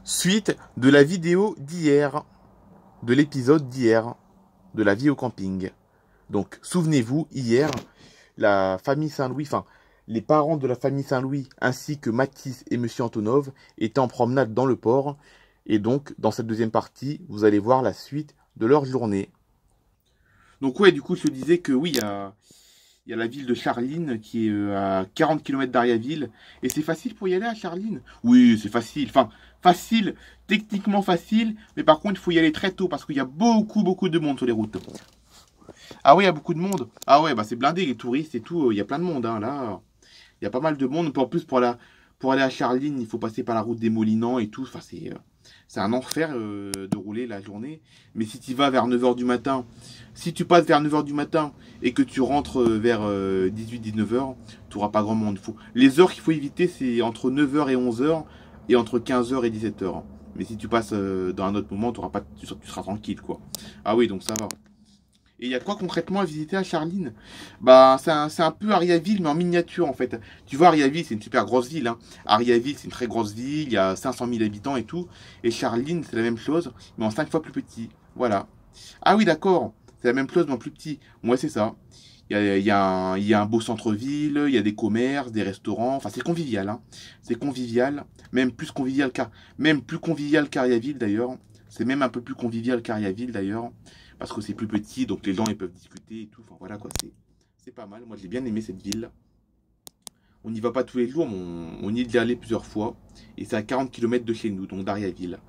Suite de la vidéo d'hier, de l'épisode d'hier, de la vie au camping. Donc, souvenez-vous, hier, la famille Saint-Louis, enfin, les parents de la famille Saint-Louis, ainsi que Mathis et Monsieur Antonov, étaient en promenade dans le port. Et donc, dans cette deuxième partie, vous allez voir la suite de leur journée. Donc ouais, du coup, je te disais que oui, il y a la ville de Charline qui est à 40 km d'Ariaville. Et c'est facile pour y aller à Charline? Oui, c'est facile. Enfin, facile, techniquement facile. Mais par contre, il faut y aller très tôt parce qu'il y a beaucoup de monde sur les routes. Ah oui, il y a beaucoup de monde. Ah ouais, bah c'est blindé, les touristes et tout. Il y a plein de monde, hein, là. Il y a pas mal de monde. En plus, pour aller à Charline, il faut passer par la route des Molinans et tout. Enfin, c'est un enfer de rouler la journée. Mais si tu vas vers 9 h du matin, si tu passes vers 9 h du matin et que tu rentres vers 18-19 h, tu n'auras pas grand monde. Les heures qu'il faut éviter, c'est entre 9 h et 11 h et entre 15 h et 17 h. Mais si tu passes dans un autre moment, tu seras tranquille, quoi. Ah oui, donc ça va. Et il y a quoi concrètement à visiter à Charline? Bah, c'est un peu Ariaville, mais en miniature en fait. Tu vois, Ariaville, c'est une super grosse ville. Hein. Ariaville, c'est une très grosse ville, il y a 500 000 habitants et tout. Et Charline, c'est la même chose, mais en 5 fois plus petit. Voilà. Ah oui, d'accord. C'est la même chose, mais en plus petit. Ouais, c'est ça. Il y a un beau centre-ville, il y a des commerces, des restaurants. Enfin, c'est convivial. Hein. C'est convivial. Même plus convivial qu'Ariaville d'ailleurs. C'est même un peu plus convivial qu'Ariaville d'ailleurs. Parce que c'est plus petit, donc les gens ils peuvent discuter et tout. Enfin voilà quoi, c'est pas mal. Moi j'ai bien aimé cette ville. On n'y va pas tous les jours, mais on y est allé plusieurs fois. Et c'est à 40 km de chez nous, donc d'Ariaville.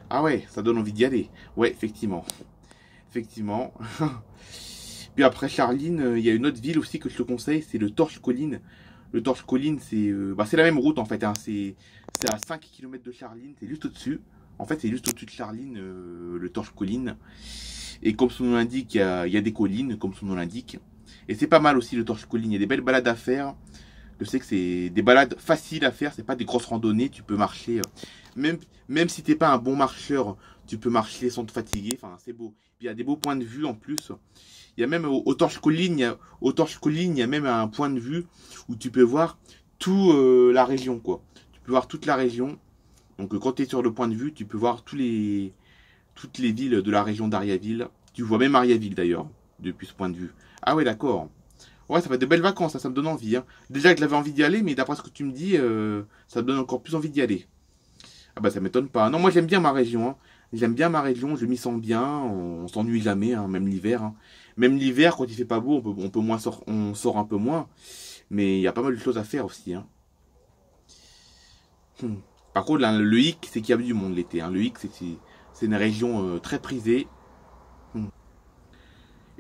Ah ouais, ça donne envie d'y aller. Ouais, effectivement. Effectivement. Puis après Charline, il y a une autre ville aussi que je te conseille, c'est le Torche-Colline. Le Torche-Colline, c'est la même route en fait. Hein. C'est à 5 km de Charline, c'est juste au-dessus. En fait, c'est juste au-dessus de Charline, le Torche-Colline. Et comme son nom l'indique, il y a des collines, comme son nom l'indique. Et c'est pas mal aussi le Torche-Colline. Il y a des belles balades à faire. Je sais que c'est des balades faciles à faire. C'est pas des grosses randonnées. Tu peux marcher. Même si t'es pas un bon marcheur, tu peux marcher sans te fatiguer. Enfin, c'est beau. Puis il y a des beaux points de vue en plus. Il y a même au Torche-Colline, il y a même un point de vue où tu peux voir toute la région, quoi. Tu peux voir toute la région. Donc quand tu es sur le point de vue, tu peux voir toutes les villes de la région d'Ariaville. Tu vois même Ariaville d'ailleurs, depuis ce point de vue. Ah ouais, d'accord. Ouais, ça va être de belles vacances, ça me donne envie. Hein. Déjà que j'avais envie d'y aller, mais d'après ce que tu me dis, ça me donne encore plus envie d'y aller. Ah bah ça m'étonne pas. Non, moi j'aime bien ma région. Hein. J'aime bien ma région, je m'y sens bien, on s'ennuie jamais, hein, même l'hiver. Hein. Même l'hiver, quand il fait pas beau, on sort un peu moins. Mais il y a pas mal de choses à faire aussi. Hein. Par contre, là, le hic, c'est qu'il y a du monde l'été. Hein. Le hic, c'est une région très prisée.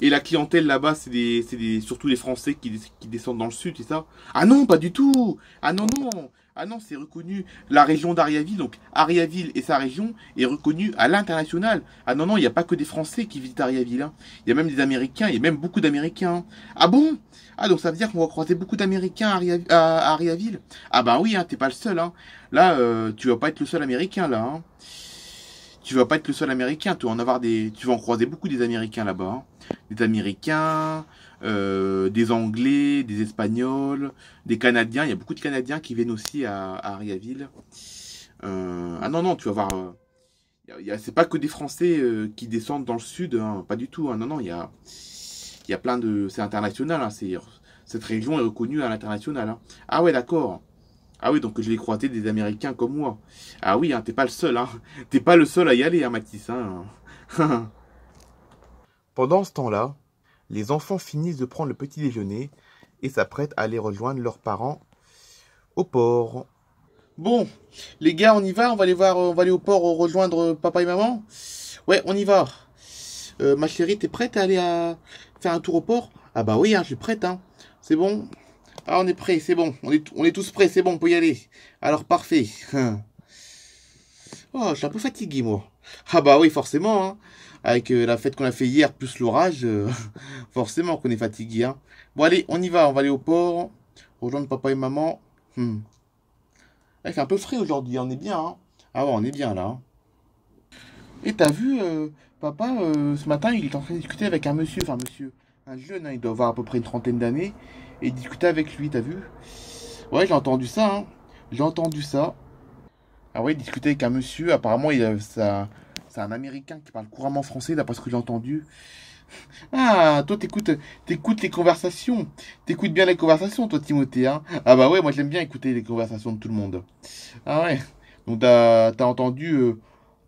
Et la clientèle là-bas, surtout les Français qui descendent dans le sud, c'est ça? Ah non, pas du tout! Ah non, non! Ah non, c'est reconnu. La région d'Ariaville, donc Ariaville et sa région, est reconnue à l'international. Ah non, non, il n'y a pas que des Français qui visitent Ariaville. Hein. Il y a même des Américains, il y a même beaucoup d'Américains. Hein. Ah bon? Ah donc ça veut dire qu'on va croiser beaucoup d'Américains à Ariaville? Ah ben oui, hein, t'es pas le seul. Hein. Là, tu vas pas être le seul Américain là. Hein. Tu vas pas être le seul Américain, tu vas en croiser beaucoup des Américains là-bas. Hein. Des Américains, des Anglais, des Espagnols, des Canadiens. Il y a beaucoup de Canadiens qui viennent aussi à Ariaville. Ah non, non, tu vas voir. C'est pas que des Français qui descendent dans le sud, hein, pas du tout. Hein, non, non, il y a plein de. C'est international. Hein, cette région est reconnue à l'international. Hein. Ah ouais, d'accord. Ah oui, donc je vais croiser des Américains comme moi. Ah oui, hein, t'es pas le seul. Hein. T'es pas le seul à y aller, hein, Mathis. Hein. Pendant ce temps-là, les enfants finissent de prendre le petit déjeuner et s'apprêtent à aller rejoindre leurs parents au port. Bon, les gars, on y va, on va aller au port rejoindre papa et maman. Ouais, on y va. Ma chérie, t'es prête à aller faire un tour au port? Ah bah oui, hein, je suis prête, hein. C'est bon. Ah, on est prêt, c'est bon. On est tous prêts, c'est bon, on peut y aller. Alors, parfait. Oh, je suis un peu fatigué, moi. Ah bah oui, forcément, hein. Avec la fête qu'on a fait hier, plus l'orage, forcément qu'on est fatigué. Hein. Bon, allez, on y va. On va aller au port, rejoindre papa et maman. Il fait un peu frais aujourd'hui, on est bien. Hein. Ah ouais, on est bien là. Hein. Et t'as vu, papa, ce matin, il est en train de discuter avec un monsieur, un jeune, hein, il doit avoir à peu près une trentaine d'années, et il discutait avec lui, t'as vu? Ouais, j'ai entendu ça, hein. J'ai entendu ça. Ah ouais, discuter avec un monsieur, apparemment, c'est un Américain qui parle couramment français, d'après ce que j'ai entendu. Ah, toi, t'écoutes les conversations. T'écoutes bien les conversations, toi, Timothée, hein? Ah bah ouais, moi, j'aime bien écouter les conversations de tout le monde. Ah ouais. Donc, t'as entendu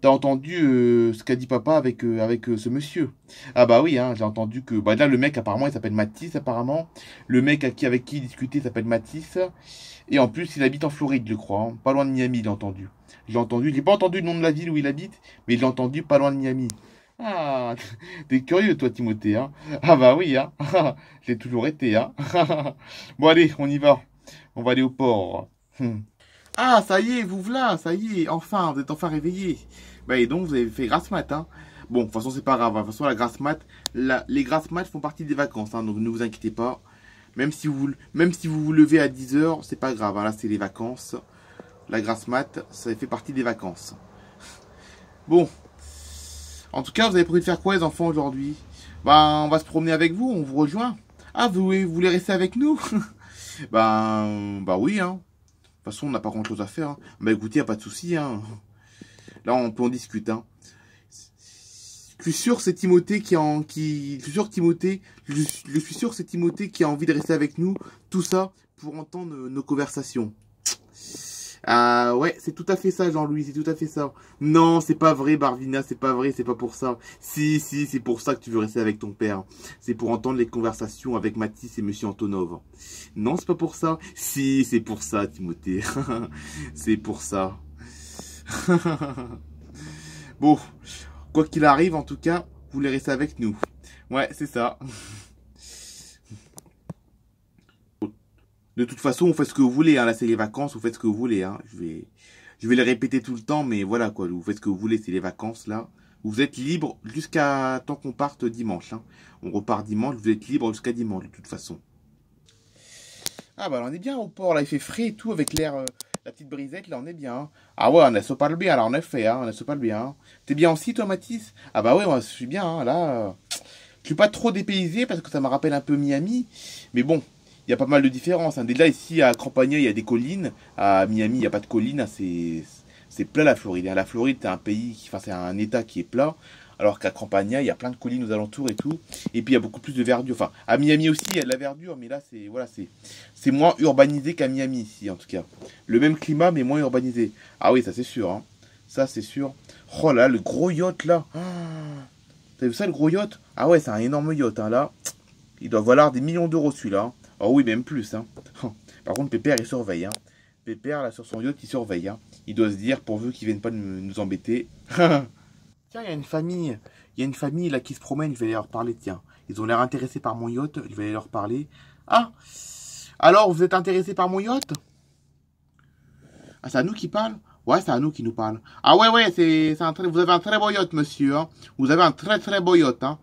ce qu'a dit papa avec ce monsieur. Ah bah oui, hein, j'ai entendu que... Bah là, le mec, apparemment, il s'appelle Mathis, apparemment. Le mec avec qui il discutait s'appelle Mathis. Et en plus, il habite en Floride, je crois, hein. Pas loin de Miami, j'ai entendu. J'ai pas entendu le nom de la ville où il habite, mais j'ai entendu pas loin de Miami. Ah, t'es curieux, toi, Timothée, hein? Ah bah oui, hein? J'ai toujours été, hein? Bon, allez, on y va. On va aller au port. Ah, ça y est, vous voilà, ça y est, enfin, vous êtes enfin réveillés. Bah, et donc, vous avez fait grasse mat, hein? Bon, de toute façon, c'est pas grave, hein. De toute façon, la grasse mat, les grasses mat font partie des vacances, hein, donc ne vous inquiétez pas. Même si vous vous levez à 10 heures, c'est pas grave, hein, là, c'est les vacances. La grasse mat, ça fait partie des vacances. Bon, en tout cas, vous avez prévu de faire quoi, les enfants, aujourd'hui? Ben, on va se promener avec vous, on vous rejoint. Ah, vous voulez rester avec nous? Bah oui, hein. De toute façon, on n'a pas grand-chose à faire, hein. Bah écoutez, y a pas de souci, hein. Là, on peut en discuter, hein. Je suis sûr c'est Timothée je suis sûr Timothée, je suis sûr c'est Timothée qui a envie de rester avec nous, tout ça pour entendre nos conversations. Ah ouais, c'est tout à fait ça, Jean-Louis, c'est tout à fait ça. Non, c'est pas vrai, Barvina, c'est pas vrai, c'est pas pour ça. Si, c'est pour ça que tu veux rester avec ton père. C'est pour entendre les conversations avec Mathis et Monsieur Antonov. Non, c'est pas pour ça. Si, c'est pour ça, Timothée. C'est pour ça. Bon, quoi qu'il arrive, en tout cas, vous voulez rester avec nous. Ouais, c'est ça. De toute façon, vous faites ce que vous voulez, hein. Là, c'est les vacances, vous faites ce que vous voulez, hein. Je vais le répéter tout le temps, mais voilà, quoi. Vous faites ce que vous voulez, c'est les vacances, là. Vous êtes libre jusqu'à tant qu'on parte dimanche, hein. On repart dimanche, vous êtes libre jusqu'à dimanche, de toute façon. Ah, bah, on est bien au port, là. Il fait frais et tout, avec l'air, la petite brisette, là, on est bien, hein. Ah ouais, on ne se parle bien, là, en effet, hein. On ne se parle bien, hein. T'es bien aussi, toi, Mathis? Ah bah ouais, moi, je suis bien, hein, là. Je suis pas trop dépaysé, parce que ça me rappelle un peu Miami. Mais bon, il y a pas mal de différences, hein. Déjà ici à Campagna, il y a des collines. À Miami, il n'y a pas de collines, hein. C'est plat la Floride, hein. La Floride, c'est un pays, enfin c'est un État qui est plat. Alors qu'à Campagna, il y a plein de collines aux alentours et tout. Et puis il y a beaucoup plus de verdure. Enfin, à Miami aussi, il y a de la verdure, mais là, c'est moins urbanisé qu'à Miami ici, en tout cas. Le même climat, mais moins urbanisé. Ah oui, ça c'est sûr, hein. Ça c'est sûr. Oh là, le gros yacht là. Ah, t'as vu ça, le gros yacht? Ah ouais, c'est un énorme yacht, hein, là. Il doit valoir des millions d'euros celui-là, hein. Oh oui, même plus, hein. Par contre, Pépère, il surveille, hein. Pépère, là, sur son yacht, il surveille, hein. Il doit se dire, pourvu qu'ils viennent pas nous embêter. Tiens, il y a une famille. Il y a une famille, là, qui se promène. Je vais aller leur parler, tiens. Ils ont l'air intéressés par mon yacht. Je vais aller leur parler. Ah! Alors, vous êtes intéressés par mon yacht? Ah, c'est à nous qui parle? Ouais, c'est à nous qui nous parle. Ah ouais, vous avez un très beau yacht, monsieur, hein. Vous avez un très très beau yacht, hein.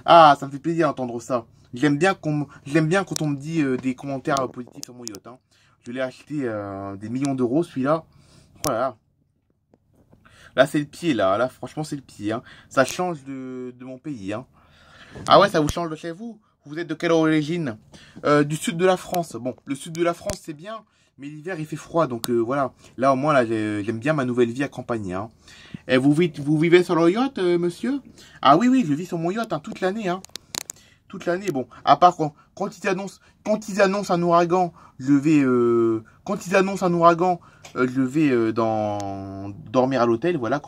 Ah, ça me fait plaisir d'entendre ça. J'aime bien quand on me dit des commentaires positifs sur mon yacht, hein. Je l'ai acheté des millions d'euros, celui-là. Voilà. Là, c'est le pied, là. Là, franchement, c'est le pied, hein. Ça change de mon pays, hein. Ah ouais, ça vous change de chez vous? Vous êtes de quelle origine? Du sud de la France. Bon, le sud de la France, c'est bien, mais l'hiver, il fait froid, donc voilà. Là, au moins, là, j'aime bien ma nouvelle vie à campagne, hein. Et vous vivez sur le yacht, monsieur? Ah oui, je vis sur mon yacht, hein, toute l'année, hein. Toute l'année, bon. À part quand ils annoncent un ouragan, quand ils annoncent un ouragan, je vais dormir à l'hôtel, voilà.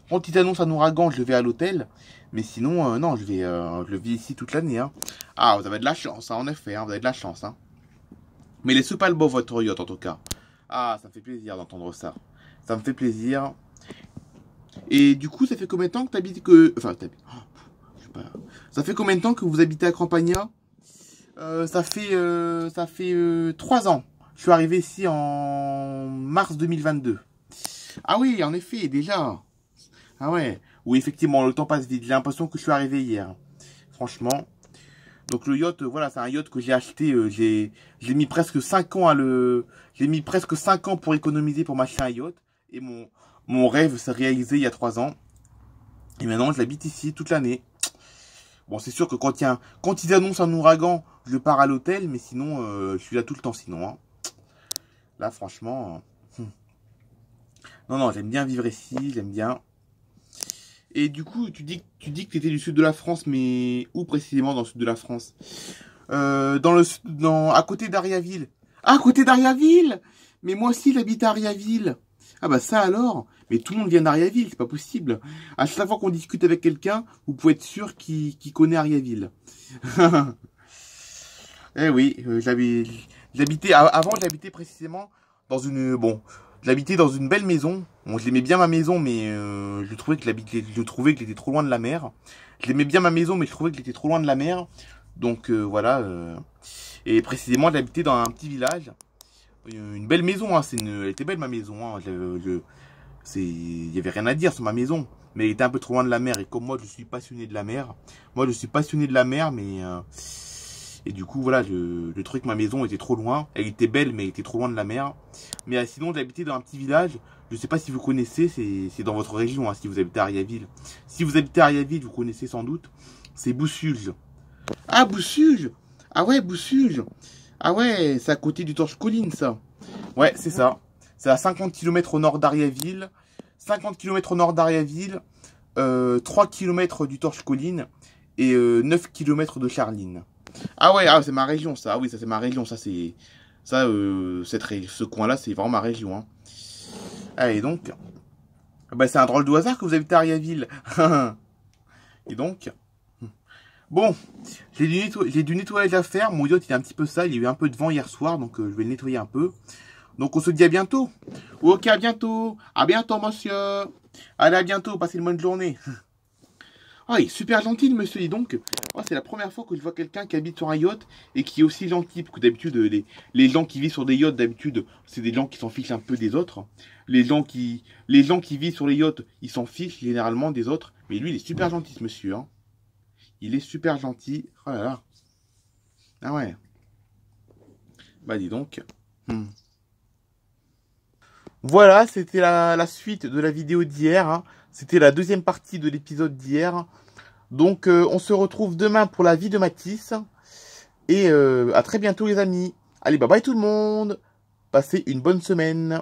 Quand ils annoncent un ouragan, je vais à l'hôtel. Mais sinon, non, je vis ici toute l'année, hein. Ah, vous avez de la chance, hein, en effet, hein, vous avez de la chance, hein. Mais laissez pas le beau votre yacht, en tout cas. Ah, ça me fait plaisir d'entendre ça. Ça me fait plaisir. Et du coup, ça fait combien de temps que t'habites Enfin, je sais pas. Ça fait combien de temps que vous habitez à Campagna? Ça fait 3 ans. Je suis arrivé ici en mars 2022. Ah oui, en effet, déjà. Ah ouais. Oui, effectivement, le temps passe vite. J'ai l'impression que je suis arrivé hier. Franchement. Donc le yacht, voilà, c'est un yacht que j'ai acheté. J'ai mis presque 5 ans J'ai mis presque 5 ans pour économiser pour m'acheter un yacht. Et mon rêve s'est réalisé il y a 3 ans. Et maintenant, je l'habite ici toute l'année. Bon, c'est sûr que quand ils annoncent un ouragan, je pars à l'hôtel, mais sinon, je suis là tout le temps sinon, hein. Là, franchement, Non, non, j'aime bien vivre ici, j'aime bien. Et du coup, tu dis que tu étais du sud de la France, mais où précisément dans le sud de la France? À côté d'Ariaville. Ah, à côté d'Ariaville! Mais moi aussi, j'habite à Ariaville. Ah bah ça alors? Mais tout le monde vient d'Ariaville, c'est pas possible. À chaque fois qu'on discute avec quelqu'un, vous pouvez être sûr qu'il connaît Ariaville. Eh oui, avant j'habitais précisément dans j'habitais dans une belle maison. Bon, je l'aimais bien ma maison, mais je trouvais que j'étais trop loin de la mer. Je l'aimais bien ma maison, mais je trouvais que j'étais trop loin de la mer. Donc voilà. Et précisément, j'habitais dans un petit village, une belle maison. Hein, elle était belle ma maison. Hein, il y avait rien à dire sur ma maison, mais elle était un peu trop loin de la mer. Et comme moi, je suis passionné de la mer. Moi, je suis passionné de la mer, mais et du coup, voilà, je trouvais que ma maison était trop loin. Elle était belle, mais elle était trop loin de la mer. Mais sinon, j'habitais dans un petit village. Je sais pas si vous connaissez, c'est dans votre région, hein, si vous habitez à Ariaville. Si vous habitez à Ariaville, vous connaissez sans doute. C'est Boussulge. Ah, Boussulge! Ah ouais, Boussulge! Ah ouais, c'est à côté du Torche-Colline, ça. Ouais, c'est ça. C'est à 50 km au nord d'Ariaville. 50 km au nord d'Ariaville. 3 km du Torche-Colline. Et 9 km de Charline. Ah ouais, ah, c'est ma région, ça. Ah oui, ça c'est ma région. Ça, c'est... Ça, ce coin-là, c'est vraiment ma région. Hein. Ah, et donc... Bah, c'est un drôle de hasard que vous habitez à Ariaville. Et donc... Bon, j'ai du nettoyage à faire. Mon yacht, il est un petit peu sale. Il y a eu un peu de vent hier soir, donc je vais le nettoyer un peu. Donc, on se dit à bientôt. Ok, à bientôt. À bientôt, monsieur. Allez, à bientôt. Passez une bonne journée. Ah, il est super gentil, le monsieur, dis donc. Oh, c'est la première fois que je vois quelqu'un qui habite sur un yacht et qui est aussi gentil. Parce que d'habitude, les gens qui vivent sur des yachts, d'habitude, c'est des gens qui s'en fichent un peu des autres. Les gens qui vivent sur les yachts, ils s'en fichent généralement des autres. Mais lui, il est super gentil, ce monsieur. Hein. Il est super gentil. Oh là là. Ah ouais. Bah, dis donc. Voilà, c'était la suite de la vidéo d'hier. Hein. C'était la deuxième partie de l'épisode d'hier. Donc, on se retrouve demain pour la vie de Mathis. Et à très bientôt, les amis. Allez, bye bye tout le monde. Passez une bonne semaine.